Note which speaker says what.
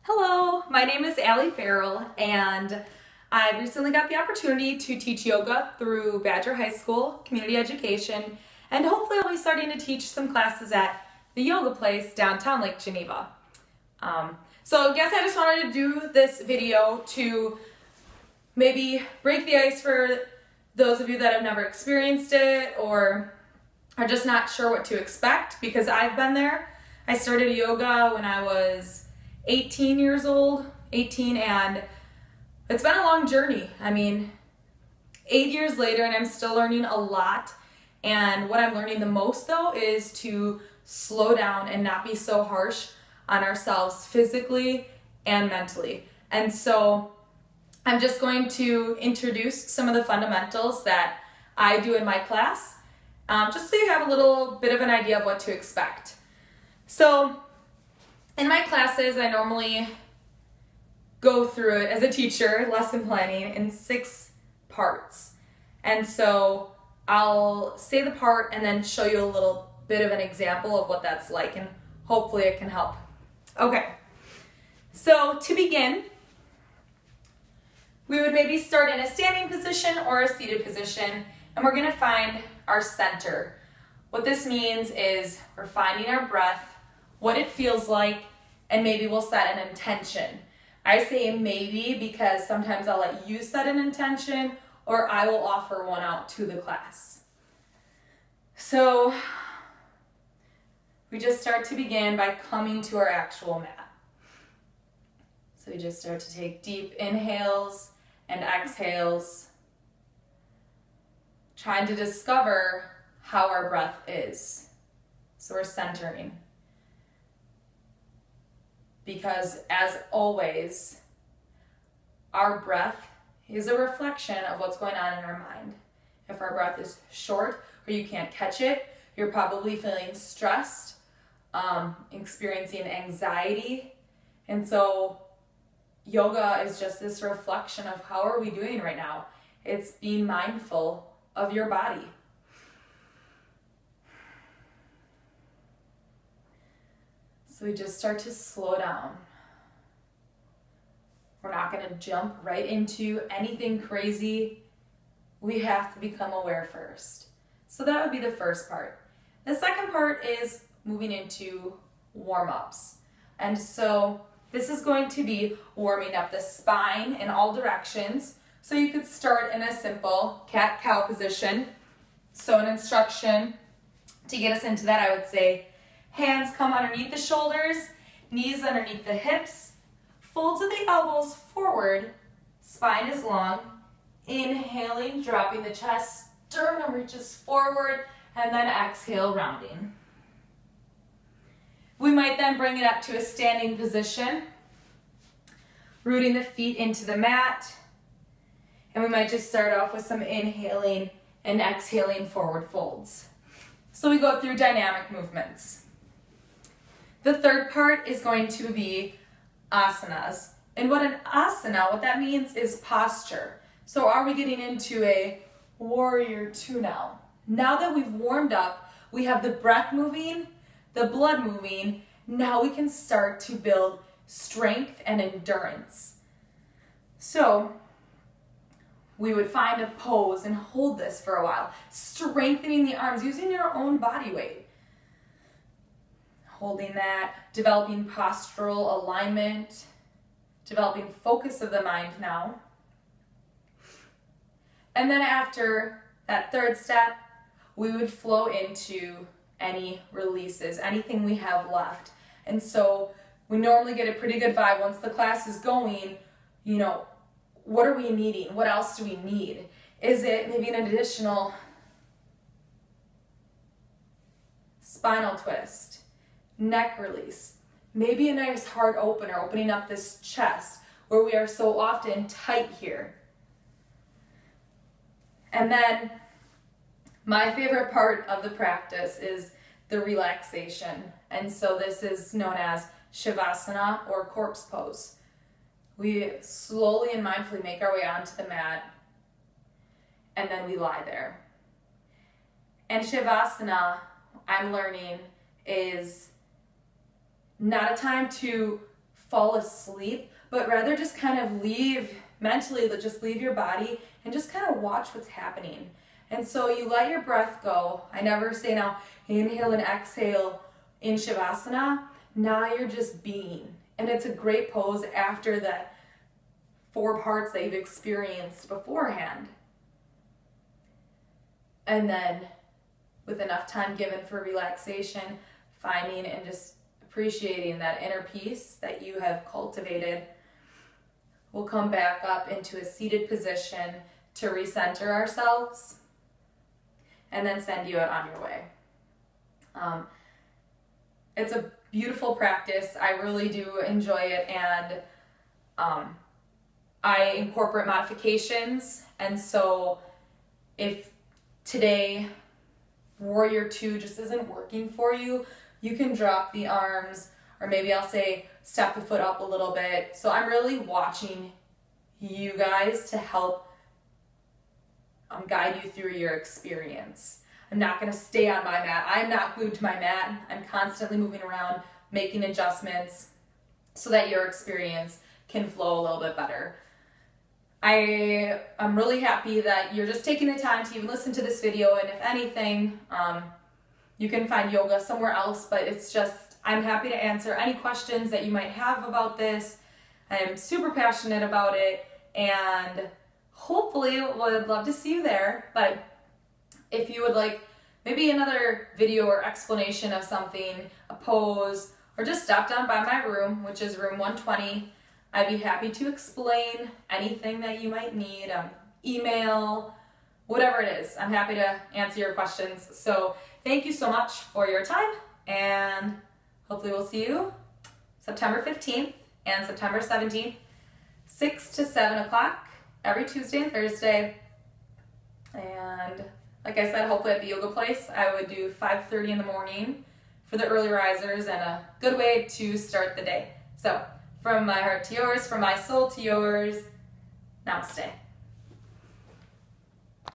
Speaker 1: Hello, my name is Farrell, and I recently got the opportunity to teach yoga through Badger High School Community Education, and hopefully I'll be starting to teach some classes at the yoga place downtown Lake Geneva. So I guess I just wanted to do this video to maybe break the ice for those of you that have never experienced it or are just not sure what to expect, because I've been there. I started yoga when I was 18 years old, and it's been a long journey. I mean, 8 years later, and I'm still learning a lot. And what I'm learning the most, though, is to slow down and not be so harsh on ourselves physically and mentally. And so I'm just going to introduce some of the fundamentals that I do in my class, just so you have a little bit of an idea of what to expect. So in my classes, I normally go through it as a teacher, lesson planning, in 6 parts. And so I'll say the part and then show you a little bit of an example of what that's like, and hopefully it can help. Okay, so to begin, we would maybe start in a standing position or a seated position, and we're gonna find our center. What this means is we're finding our breath, what it feels like, and maybe we'll set an intention. I say maybe because sometimes I'll let you set an intention, or I will offer one out to the class. So we just start to begin by coming to our actual mat. So we just start to take deep inhales and exhales, trying to discover how our breath is. So we're centering. Because as always, our breath is a reflection of what's going on in our mind. If our breath is short or you can't catch it, you're probably feeling stressed, experiencing anxiety. And so yoga is just this reflection of how are we doing right now. It's being mindful of your body. So we just start to slow down. We're not going to jump right into anything crazy. We have to become aware first. So that would be the first part. The second part is moving into warm-ups. And so this is going to be warming up the spine in all directions. So you could start in a simple cat-cow position. So an instruction to get us into that, I would say, hands come underneath the shoulders, knees underneath the hips, folds of the elbows forward, spine is long, inhaling, dropping the chest, sternum reaches forward, and then exhale, rounding. We might then bring it up to a standing position, rooting the feet into the mat, and we might just start off with some inhaling and exhaling forward folds. So we go through dynamic movements. The third part is going to be asanas. And what that means is posture. So are we getting into a warrior 2 now? Now that we've warmed up, we have the breath moving, the blood moving, now we can start to build strength and endurance. So we would find a pose and hold this for a while, strengthening the arms, using your own body weight. Holding that, developing postural alignment, developing focus of the mind now. And then after that third step, we would flow into any releases, anything we have left. And so we normally get a pretty good vibe once the class is going, you know, what are we needing? What else do we need? Is it maybe an additional spinal twist? Neck release, maybe a nice heart opener, opening up this chest where we are so often tight here. And then my favorite part of the practice is the relaxation. And so this is known as Shavasana or corpse pose. We slowly and mindfully make our way onto the mat, and then we lie there. And Shavasana, I'm learning, is not a time to fall asleep, but rather just kind of mentally just leave your body and just kind of watch what's happening. And so you let your breath go. I never say now, inhale and exhale in Shavasana. Now you're just being. And it's a great pose after that 4 parts that you've experienced beforehand. And then with enough time given for relaxation, finding and just appreciating that inner peace that you have cultivated, we'll come back up into a seated position to recenter ourselves and then send you out on your way. It's a beautiful practice. I really do enjoy it, and I incorporate modifications. And so if today Warrior 2 just isn't working for you, you can drop the arms, or maybe I'll say step the foot up a little bit. So I'm really watching you guys to help guide you through your experience. I'm not going to stay on my mat. I'm not glued to my mat. I'm constantly moving around, making adjustments so that your experience can flow a little bit better. I'm really happy that you're just taking the time to even listen to this video, and if anything, you can find yoga somewhere else, but it's just, I'm happy to answer any questions that you might have about this. I'm super passionate about it, and hopefully would love to see you there. But if you would like maybe another video or explanation of something, a pose, or just stop down by my room, which is room 120, I'd be happy to explain anything that you might need, email, whatever it is. I'm happy to answer your questions. So thank you so much for your time, and hopefully we'll see you September 15th and September 17th, 6 to 7 o'clock every Tuesday and Thursday. And like I said, hopefully at the yoga place, I would do 5:30 in the morning for the early risers, and a good way to start the day. So from my heart to yours, from my soul to yours, namaste.